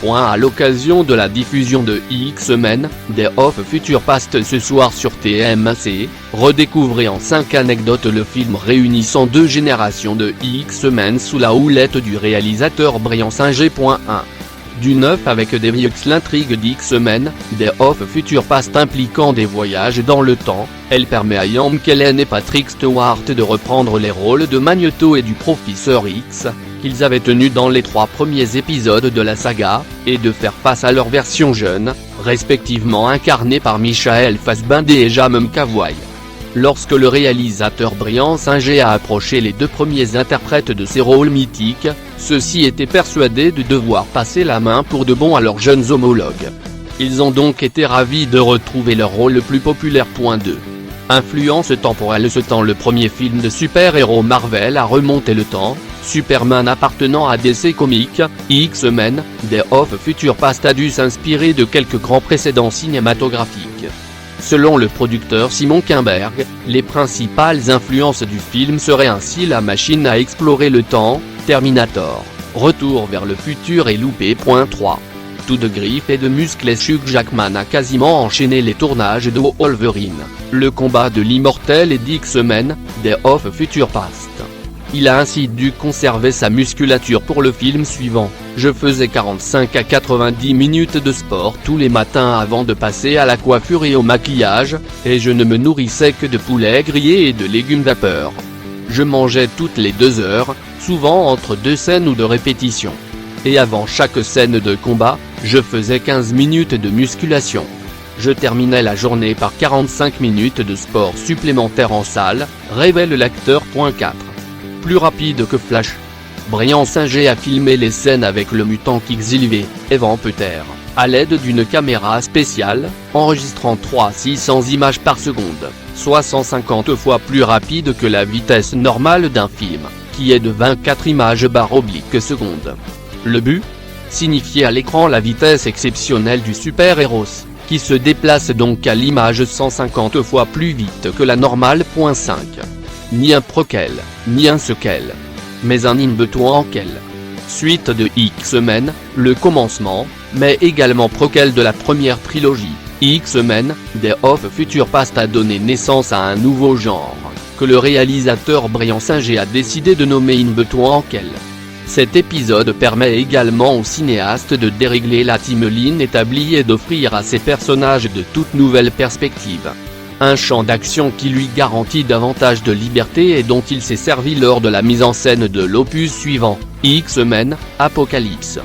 À l'occasion de la diffusion de X-Men, Day of Future Past ce soir sur TMC, redécouvrez en 5 anecdotes le film réunissant 2 générations de X-Men sous la houlette du réalisateur Brian Singer. 1. Du 9 avec Devious, l'intrigue d'X-Men, Day of Future Past impliquant des voyages dans le temps, elle permet à Ian McKellen et Patrick Stewart de reprendre les rôles de Magneto et du Professeur X, qu'ils avaient tenus dans les 3 premiers épisodes de la saga, et de faire face à leur version jeune, respectivement incarnée par Michael Fassbender et James McAvoy. Lorsque le réalisateur Brian Singer a approché les 2 premiers interprètes de ces rôles mythiques, ceux-ci étaient persuadés de devoir passer la main pour de bon à leurs jeunes homologues. Ils ont donc été ravis de retrouver leur rôle le plus populaire. 2. Influence temporelle. Ce temps, le premier film de super-héros Marvel a remonté le temps. Superman appartenant à DC Comics, X-Men, Day of Future Past a dû s'inspirer de quelques grands précédents cinématographiques. Selon le producteur Simon Kinberg, les principales influences du film seraient ainsi La Machine à explorer le temps, Terminator, Retour vers le futur et Loupé. 3. Tout de griffes et de muscles. Hugh Jackman a quasiment enchaîné les tournages de Wolverine, Le combat de l'immortel et d'X-Men, Day of Future Past. Il a ainsi dû conserver sa musculature pour le film suivant. Je faisais 45 à 90 minutes de sport tous les matins avant de passer à la coiffure et au maquillage, et je ne me nourrissais que de poulet grillé et de légumes vapeur. Je mangeais toutes les 2 heures, souvent entre 2 scènes ou de répétition. Et avant chaque scène de combat, je faisais 15 minutes de musculation. Je terminais la journée par 45 minutes de sport supplémentaire en salle, révèle l'acteur. 4. Plus rapide que Flash. Brian Singer a filmé les scènes avec le mutant Quicksilver, Evan Peters, à l'aide d'une caméra spéciale, enregistrant 600 images par seconde, soit 150 fois plus rapide que la vitesse normale d'un film, qui est de 24 images/seconde. Le but ? Signifier à l'écran la vitesse exceptionnelle du super-héros, qui se déplace donc à l'image 150 fois plus vite que la normale. 5. Ni un prequel, ni un sequel, mais un in-between. Suite de X-Men, le commencement, mais également prequel de la première trilogie, X-Men, Day of Future Past a donné naissance à un nouveau genre, que le réalisateur Brian Singer a décidé de nommer in-between. Cet épisode permet également au cinéaste de dérégler la timeline établie et d'offrir à ses personnages de toutes nouvelles perspectives. Un champ d'action qui lui garantit davantage de liberté et dont il s'est servi lors de la mise en scène de l'opus suivant, X-Men, Apocalypse.